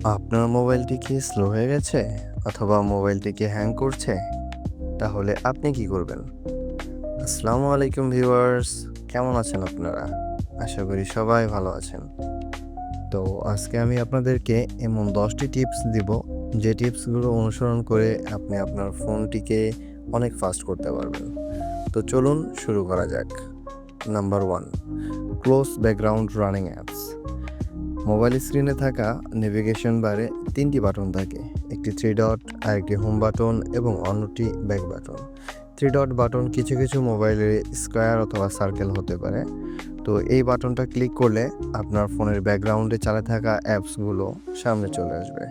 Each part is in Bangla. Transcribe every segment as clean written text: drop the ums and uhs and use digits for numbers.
আপনার মোবাইলটি কি স্লো হয়ে গেছে অথবা মোবাইলটি কি হ্যাং করছে? তাহলে আপনি কি করবেন? আসসালামু আলাইকুম ভিউয়ার্স, কেমন আছেন আপনারা? আশা করি সবাই ভালো আছেন। তো আজকে আমি আপনাদেরকে এমন 10টি টিপস দিব, যে টিপসগুলো অনুসরণ করে আপনি আপনার ফোনটিকে অনেক ফাস্ট করতে পারবেন। তো চলুন শুরু করা যাক। Number 1, close background running apps. Mobile স্ক্রিনে থাকা নেভিগেশন বারে 3টি বাটন থাকে, একটি থ্রি ডট, আরেকটি হোম বাটন এবং অন্যটি back button. Three dot button কিছু কিছু মোবাইলে স্কোয়ার অথবা সার্কেল হতে পারে। তো এই বাটনটা ক্লিক করলে আপনার ফোনের ব্যাকগ্রাউন্ডে চালাতে থাকা অ্যাপসগুলো সামনে চলে আসবে।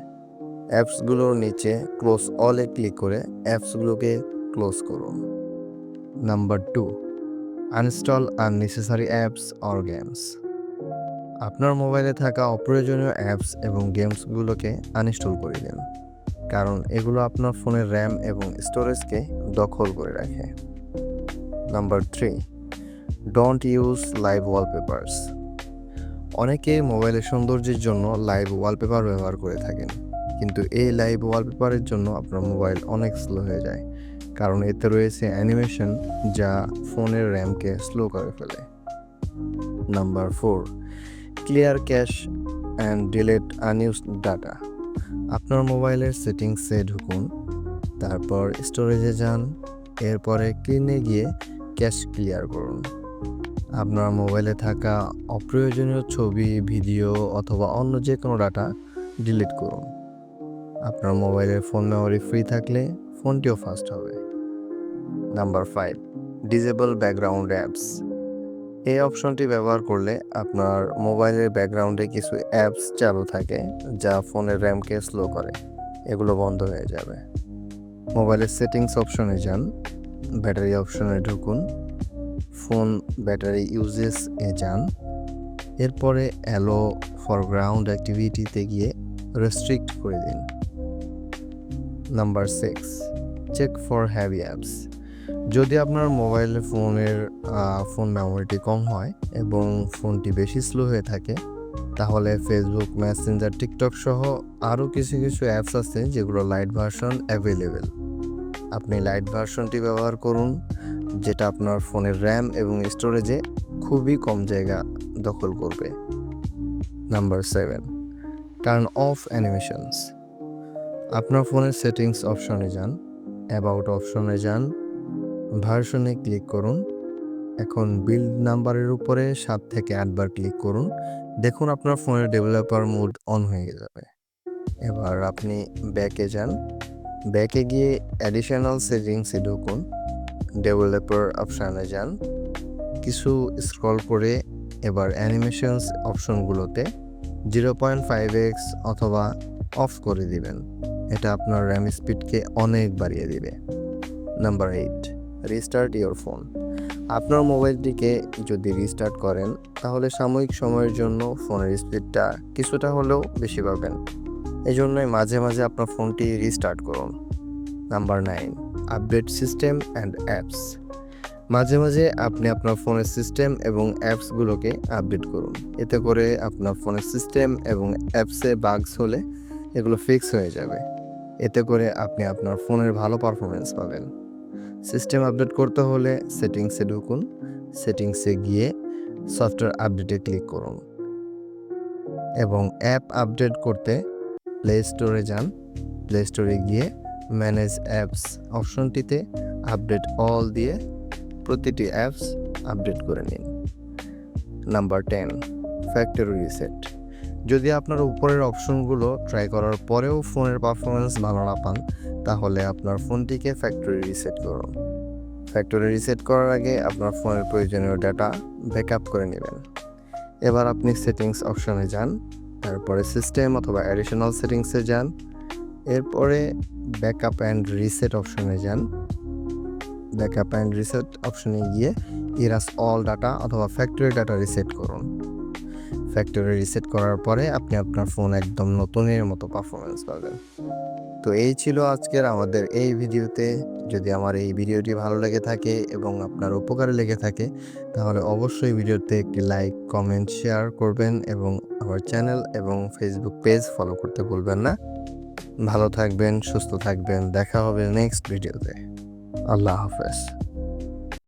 অ্যাপসগুলোর নিচে ক্লোজ অলে ক্লিক করে অ্যাপসগুলোকে ক্লোজ করুন। Number 2, uninstall unnecessary apps or games. আপনার মোবাইলে থাকা অপ্রয়োজনীয় অ্যাপস এবং গেমসগুলোকে আনইনস্টল করে দিন, কারণ এগুলো আপনার ফোনের র্যাম এবং স্টোরেজকে দখল করে রাখে। Number 3, don't use live wallpapers. অনেকে মোবাইলের সৌন্দর্যের জন্য লাইভ ওয়ালপেপার ব্যবহার করে থাকেন, কিন্তু এই লাইভ ওয়ালপেপারের জন্য আপনার মোবাইল অনেক স্লো হয়ে যায়, কারণ এতে রয়েছে অ্যানিমেশন যা ফোনের র্যামকে স্লো করে ফেলে। Number 4, clear cash and delete unused data. আপনার মোবাইলের সেটিংসে ঢুকুন, তারপর স্টোরেজে যান, এরপরে ক্লিনে গিয়ে ক্যাশ ক্লিয়ার করুন। আপনার মোবাইলে থাকা অপ্রয়োজনীয় ছবি, ভিডিও অথবা অন্য যে কোনো ডাটা ডিলিট করুন। আপনার মোবাইলের ফোন মেমোরি ফ্রি থাকলে ফোনটিও ফাস্ট হবে। Number 5, disable background apps. এই অপশনটি ব্যবহার করলে আপনার মোবাইলের ব্যাকগ্রাউন্ডে কিছু অ্যাপস চালু থাকে যা ফোনের র্যামকে স্লো করে, এগুলো বন্ধ হয়ে যাবে। মোবাইলের সেটিংস অপশনে যান, ব্যাটারি অপশনে ঢুকুন, ফোন ব্যাটারি ইউজেস এ যান, এরপরে অ্যালো ফরগ্রাউন্ড অ্যাক্টিভিটিতে গিয়ে রেস্ট্রিক্ট করে দিন। Number 6, check for heavy apps. যদি আপনার মোবাইল ফোন মেমোরিটি কম হয় এবং ফোনটি বেশি স্লো হয়ে থাকে, তাহলে ফেসবুক, মেসেঞ্জার, টিকটক সহ আরও কিছু কিছু অ্যাপস আছে যেগুলো লাইট ভার্সন অ্যাভেলেবেল। আপনি লাইট ভার্সনটি ব্যবহার করুন, যেটা আপনার ফোনের র্যাম এবং স্টোরেজে খুবই কম জায়গা দখল করবে। Number 7, turn off animations. আপনার ফোনের সেটিংস অপশনে যান, অ্যাবাউট অপশনে যান, ভার্সনে ক্লিক করুন। এখন বিল্ড নাম্বারের উপরে 7 থেকে 8 বার ক্লিক করুন। দেখুন আপনার ফোনের ডেভেলপার মোড অন হয়ে যাবে। এবার আপনি ব্যাকে যান, ব্যাকে গিয়ে অ্যাডিশনাল সেটিংসে ঢুকুন, ডেভেলপার অপশানে যান, কিছু স্ক্রল করে এবার অ্যানিমেশনস অপশনগুলোতে 0.5x অথবা অফ করে দিবেন। এটা আপনার র্যাম স্পিডকে অনেক বাড়িয়ে দিবে। Number 8, restart your phone. আপনার মোবাইলটিকে যদি রিস্টার্ট করেন, তাহলে সাময়িক সময়ের জন্য ফোনের স্পিডটা কিছুটা হলেও বেশি পাবেন। এই জন্যই মাঝে মাঝে আপনার ফোনটি রিস্টার্ট করুন। Number 9, update system and apps. মাঝে মাঝে আপনি আপনার ফোনের সিস্টেম এবং অ্যাপসগুলোকে আপডেট করুন। এতে করে আপনার ফোনের সিস্টেম এবং অ্যাপসে বাগস হলে এগুলো ফিক্স হয়ে যাবে। এতে করে আপনি আপনার ফোনের ভালো পারফরমেন্স পাবেন। সিস্টেম আপডেট করতে হলে সেটিংসে ঢুকুন, সেটিংসে গিয়ে সফটওয়্যার আপডেটে ক্লিক করুন এবং অ্যাপ আপডেট করতে প্লে স্টোরে যান। প্লে স্টোরে গিয়ে ম্যানেজ অ্যাপস অপশনটিতে আপডেট অল দিয়ে প্রতিটি অ্যাপস আপডেট করে নিন। Number 10, factory reset. যদি আপনার উপরের অপশনগুলো ট্রাই করার পরেও ফোনের পারফরমেন্স ভালো না পান, তাহলে আপনার ফোনটিকে ফ্যাক্টরি রিসেট করুন। ফ্যাক্টরি রিসেট করার আগে আপনার ফোনের প্রয়োজনীয় ডাটা ব্যাকআপ করে নেবেন। এবার আপনি সেটিংস অপশনে যান, তারপরে সিস্টেম অথবা অ্যাডিশনাল সেটিংসে যান, এরপরে ব্যাকআপ অ্যান্ড রিসেট অপশনে যান। ব্যাকআপ অ্যান্ড রিসেট অপশনে গিয়ে ইরাস অল ডাটা অথবা ফ্যাক্টরি ডাটা রিসেট করুন। ফ্যাক্টরি রিসেট করার পরে আপনি আপনার ফোন একদম নতুনের মতো পারফরমেন্স পাবেন। তো এই ছিল আজকের আমাদের এই ভিডিওতে। যদি আমার এই ভিডিওটি ভালো লেগে থাকে এবং আপনার উপকারে লেগে থাকে, তাহলে অবশ্যই ভিডিওতে একটি লাইক, কমেন্ট, শেয়ার করবেন এবং আমার চ্যানেল এবং ফেসবুক পেজ ফলো করতে ভুলবেন না। ভালো থাকবেন, সুস্থ থাকবেন। দেখা হবে নেক্সট ভিডিওতে। আল্লাহ হাফেজ।